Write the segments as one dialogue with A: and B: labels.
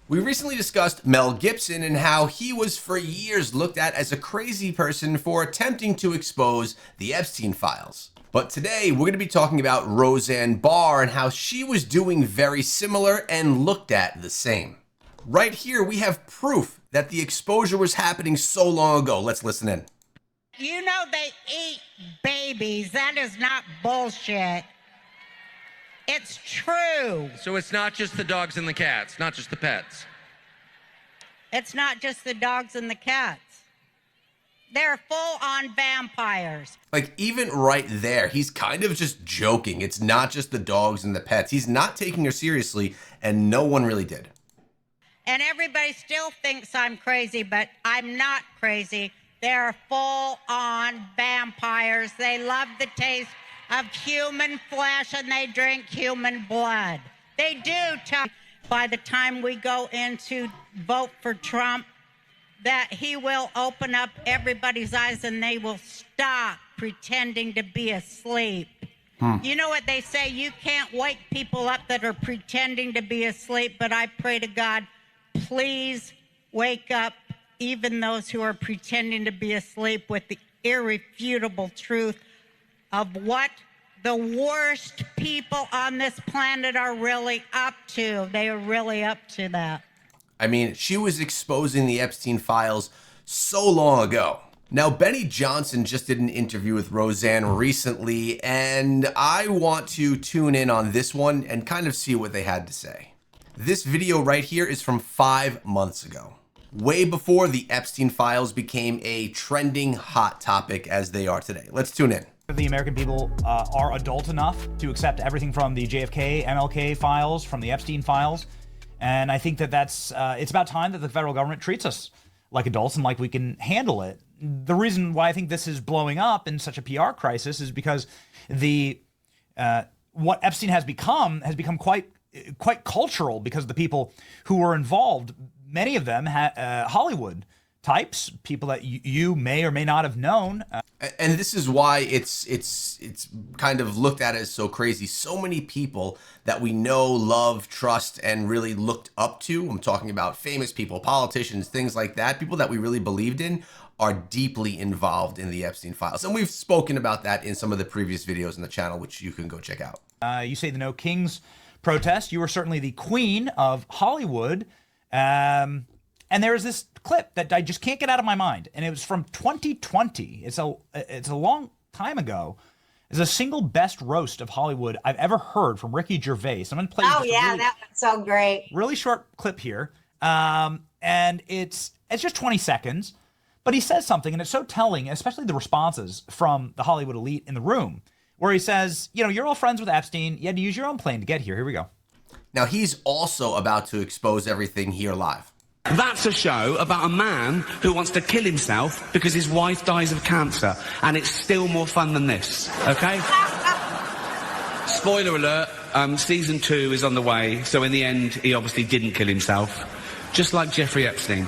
A: We recently discussed Mel Gibson and how he was for years looked at as a crazy person for attempting to expose the Epstein Files. But today we're going to be talking about Roseanne Barr and how she was doing very similar and looked at the same. Right here we have proof that the exposure was happening so long ago. Let's listen in.
B: You know they eat babies. That is not bullshit. It's true.
C: So it's not just the dogs and the cats, not just the pets.
B: It's not just the dogs and the cats. They're full-on vampires.
A: Like, even right there, he's kind of just joking. It's not just the dogs and the pets. He's not taking her seriously, and no one really did.
B: And everybody still thinks I'm crazy, but I'm not crazy. They're full-on vampires. They love the taste of human flesh, and they drink human blood. They do. By the time we go in to vote for Trump, that he will open up everybody's eyes and they will stop pretending to be asleep. You know what they say? You can't wake people up that are pretending to be asleep, but I pray to God, please wake up even those who are pretending to be asleep with the irrefutable truth of what the worst people on this planet are really up to. They are really up to that.
A: I mean, she was exposing the Epstein Files so long ago. Now, Benny Johnson just did an interview with Roseanne recently, and I want to tune in on this one and kind of see what they had to say. This video right here is from 5 months ago, way before the Epstein Files became a trending hot topic as they are today. Let's tune in.
D: The American people are adult enough to accept everything from the JFK, MLK files, from the Epstein files. And I think that it's about time that the federal government treats us like adults and like we can handle it. The reason why I think this is blowing up in such a PR crisis is because what Epstein has become quite cultural, because the people who were involved, many of them Hollywood types, people that you may or may not have known.
A: And this is why it's kind of looked at as so crazy. So many people that we know, love, trust, and really looked up to. I'm talking about famous people, politicians, things like that. People that we really believed in are deeply involved in the Epstein Files. And we've spoken about that in some of the previous videos on the channel, which you can go check out.
D: You say the No Kings protest. You were certainly the queen of Hollywood. And there is this clip that I just can't get out of my mind, and it was from 2020. It's a long time ago. It's a single best roast of Hollywood I've ever heard from Ricky Gervais. I'm going to play.
E: Oh yeah, that was so great.
D: Really short clip here, and it's just 20 seconds, but he says something, and it's so telling, especially the responses from the Hollywood elite in the room, where he says, you know, you're all friends with Epstein. You had to use your own plane to get here. Here we go.
A: Now he's also about to expose everything here live.
F: That's a show about a man who wants to kill himself because his wife dies of cancer, and it's still more fun than this, okay? Spoiler alert, season 2 is on the way, so in the end, he obviously didn't kill himself, just like Jeffrey Epstein.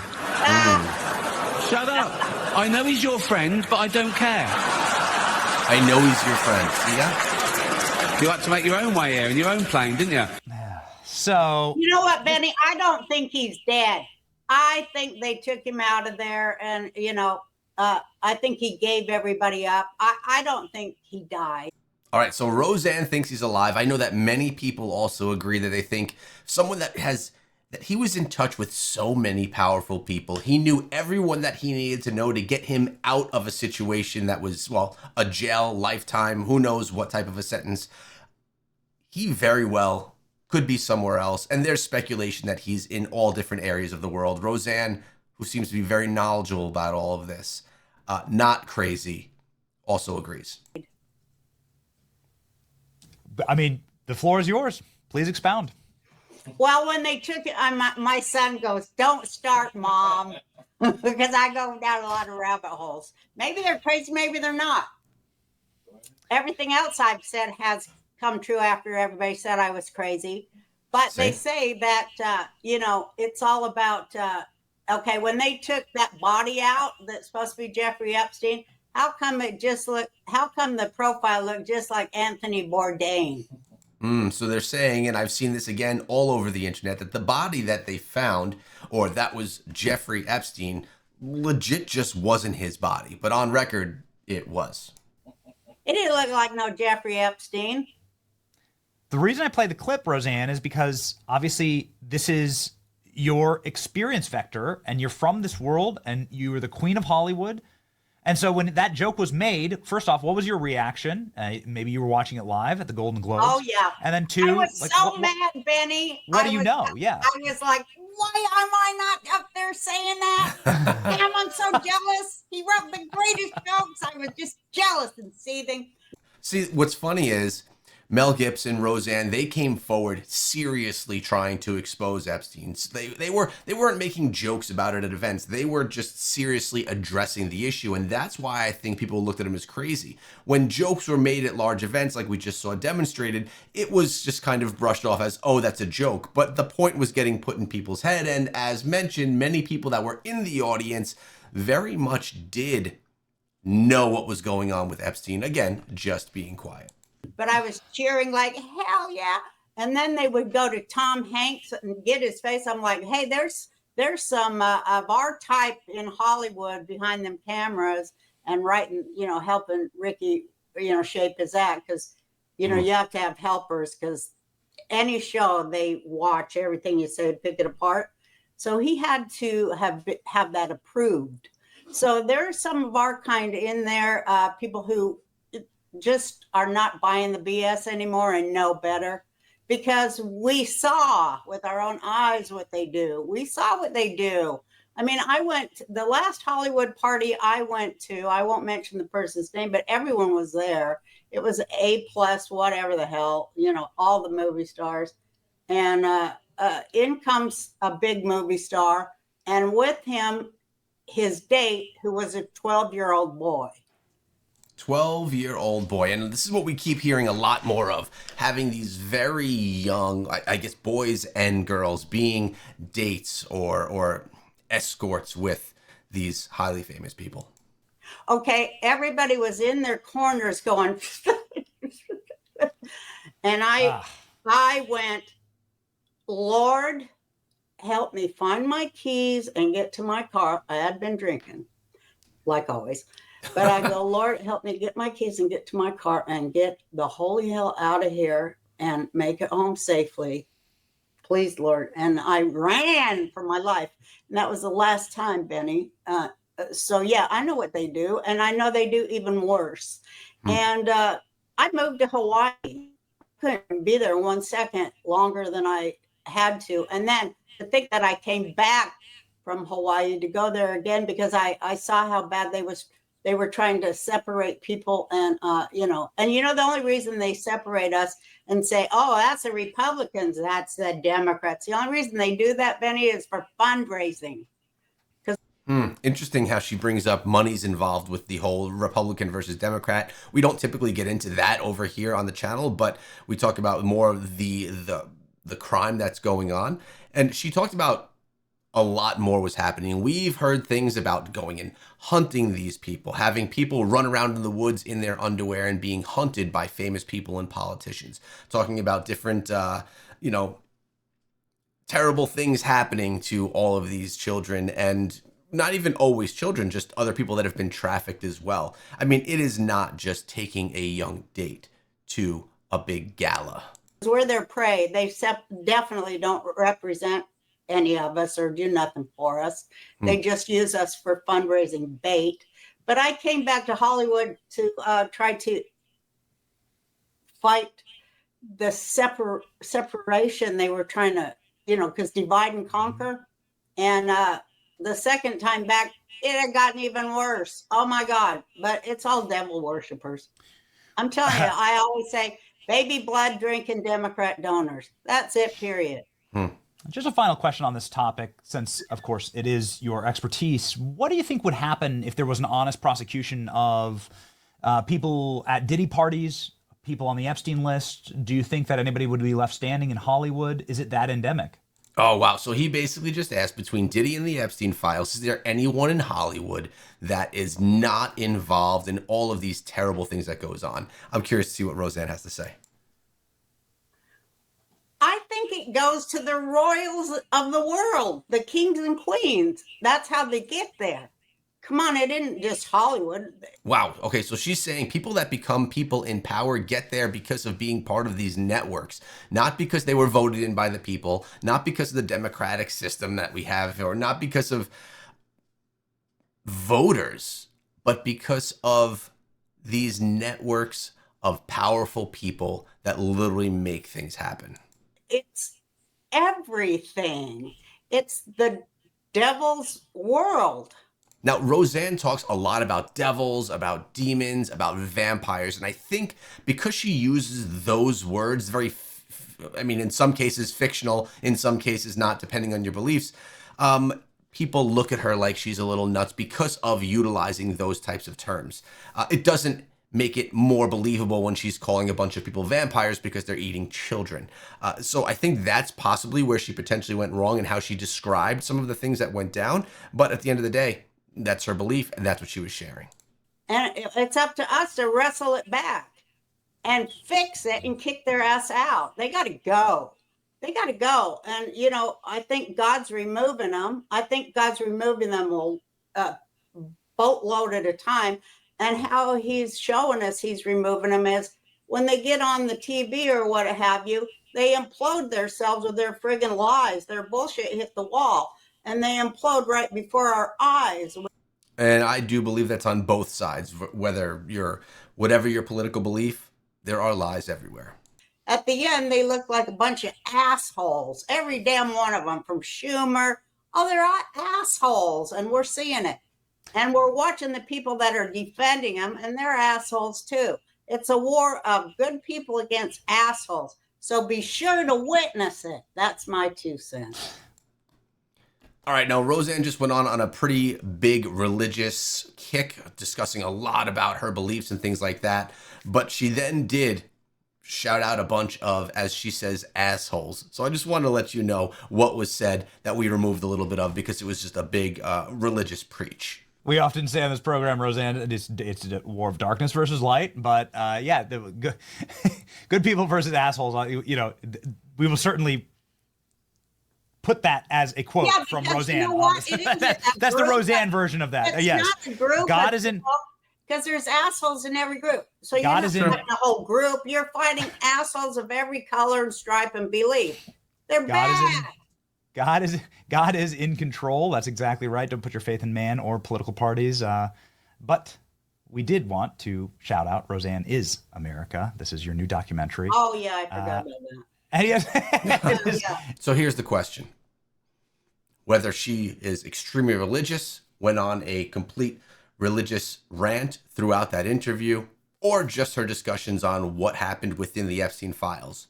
F: Shut up. I know he's your friend, but I don't care.
A: I know he's your friend, see ya?
F: You had to make your own way here in your own plane, didn't you?
D: So...
E: You know what, Benny? I don't think he's dead. I think they took him out of there, and, you know, I think he gave everybody up. I don't think he died.
A: All right, so Roseanne thinks he's alive. I know that many people also agree that they think someone that he was in touch with so many powerful people. He knew everyone that he needed to know to get him out of a situation that was, well, a jail, lifetime, who knows what type of a sentence. He very well could be somewhere else, and there's speculation that he's in all different areas of the world. Roseanne, who seems to be very knowledgeable about all of this, not crazy, also agrees.
D: I mean, the floor is yours. Please expound.
E: Well, when they took it, my son goes, "Don't start, Mom," because I go down a lot of rabbit holes. Maybe they're crazy, maybe they're not. Everything else I've said has come true after everybody said I was crazy. But they say that, you know, it's all about, okay, when they took that body out that's supposed to be Jeffrey Epstein, how come the profile looked just like Anthony Bourdain?
A: So they're saying, and I've seen this again all over the internet, that the body that they found, or that was Jeffrey Epstein, legit just wasn't his body. But on record, it was.
E: It didn't look like no Jeffrey Epstein.
D: The reason I play the clip, Roseanne, is because obviously this is your experience vector and you're from this world and you were the queen of Hollywood. And so when that joke was made, first off, what was your reaction? Maybe you were watching it live at the Golden Globes.
E: Oh, yeah.
D: And then two,
E: I was so mad, Benny.
D: What do you know? Yeah.
E: I was like, why am I not up there saying that? Damn, I'm so jealous. He wrote the greatest jokes. I was just jealous and seething.
A: See, what's funny is Mel Gibson, Roseanne, they came forward seriously trying to expose Epstein. They weren't making jokes about it at events. They were just seriously addressing the issue, and that's why I think people looked at him as crazy. When jokes were made at large events, like we just saw demonstrated, it was just kind of brushed off as, oh, that's a joke. But the point was getting put in people's head, and as mentioned, many people that were in the audience very much did know what was going on with Epstein. Again, just being quiet.
E: But I was cheering like, hell yeah. And then they would go to Tom Hanks and get his face. I'm like, hey, there's some of our type in Hollywood behind them cameras and writing, helping Ricky, shape his act. Because, you have to have helpers because any show they watch everything you say, pick it apart. So he had to have that approved. So there's some of our kind in there, people who just are not buying the BS anymore and know better, because we saw with our own eyes what they do. We saw what they do. I mean, the last Hollywood party I went to, I won't mention the person's name, but everyone was there. It was A+, whatever the hell, all the movie stars. And in comes a big movie star, and with him, his date, who was a 12-year-old boy.
A: 12-year-old boy. And this is what we keep hearing a lot more of, having these very young, I guess, boys and girls being dates or escorts with these highly famous people.
E: Okay, everybody was in their corners going, and I went, Lord, help me find my keys and get to my car. I had been drinking, like always. But I go, Lord, help me get my keys and get to my car and get the holy hell out of here and make it home safely. Please, Lord. And I ran for my life. And that was the last time, Benny. So, yeah, I know what they do. And I know they do even worse. And I moved to Hawaii. Couldn't be there 1 second longer than I had to. And then to think that I came back from Hawaii to go there again because I saw how bad they were trying to separate people. And, the only reason they separate us and say, oh, that's the Republicans, that's the Democrats. The only reason they do that, Benny, is for fundraising.
A: Interesting how she brings up money's involved with the whole Republican versus Democrat. We don't typically get into that over here on the channel, but we talk about more of the crime that's going on. And she talked about a lot more was happening. We've heard things about going and hunting these people, having people run around in the woods in their underwear and being hunted by famous people and politicians, talking about different, terrible things happening to all of these children, and not even always children, just other people that have been trafficked as well. I mean, it is not just taking a young date to a big gala.
E: We're their prey. They definitely don't represent any of us or do nothing for us. They just use us for fundraising bait. But I came back to Hollywood to try to fight the separation they were trying to, because divide and conquer. And the second time back, it had gotten even worse. Oh my God. But it's all devil worshipers. I'm telling you, I always say baby blood drinking Democrat donors. That's it, period.
D: Just a final question on this topic, since, of course, it is your expertise. What do you think would happen if there was an honest prosecution of people at Diddy parties, people on the Epstein list? Do you think that anybody would be left standing in Hollywood? Is it that endemic?
A: Oh, wow. So he basically just asked, between Diddy and the Epstein Files, is there anyone in Hollywood that is not involved in all of these terrible things that goes on? I'm curious to see what Roseanne has to say.
E: it goes to the royals of the world, the kings and queens. That's how they get there. Come on, it isn't just Hollywood.
A: Wow. Okay, so she's saying people that become people in power get there because of being part of these networks, not because they were voted in by the people, not because of the democratic system that we have, or not because of voters, but because of these networks of powerful people that literally make things happen.
E: It's everything. It's the devil's world.
A: Now, Roseanne talks a lot about devils, about demons, about vampires. And I think because she uses those words, in some cases fictional, in some cases not, depending on your beliefs, people look at her like she's a little nuts because of utilizing those types of terms. It doesn't make it more believable when she's calling a bunch of people vampires because they're eating children. So I think that's possibly where she potentially went wrong and how she described some of the things that went down. But at the end of the day, that's her belief, and that's what she was sharing.
E: And it's up to us to wrestle it back and fix it and kick their ass out. They got to go. They got to go. And, I think God's removing them. I think God's removing them a boatload at a time. And how he's showing us he's removing them is when they get on the TV or what have you, they implode themselves with their friggin' lies. Their bullshit hit the wall. And they implode right before our eyes.
A: And I do believe that's on both sides, whatever your political belief, there are lies everywhere.
E: At the end, they look like a bunch of assholes. Every damn one of them, from Schumer. Oh, they're all assholes, and we're seeing it. And we're watching the people that are defending them, and they're assholes too. It's a war of good people against assholes. So be sure to witness it. That's my 2 cents.
A: All right, now Roseanne just went on a pretty big religious kick, discussing a lot about her beliefs and things like that. But she then did shout out a bunch of, as she says, assholes. So I just wanted to let you know what was said that we removed a little bit of because it was just a big religious preach.
D: We often say on this program, Roseanne, it's a war of darkness versus light. But good people versus assholes. We will certainly put that as a quote from Roseanne. That's the Roseanne version of that.
E: It's
D: yes.
E: not a group.
D: God is in.
E: Because there's assholes in every group. So you're
D: God
E: not fighting a whole group. You're fighting assholes of every color and stripe and belief. They're bad.
D: God is in control. That's exactly right. Don't put your faith in man or political parties. But we did want to shout out Roseanne Is America. This is your new documentary.
E: Oh, yeah, I forgot about that.
D: And yes.
A: So here's the question. Whether she is extremely religious, went on a complete religious rant throughout that interview, or just her discussions on what happened within the Epstein Files.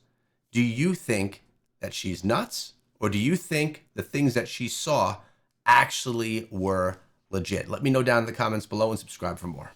A: Do you think that she's nuts, or do you think the things that she saw actually were legit? Let me know down in the comments below and subscribe for more.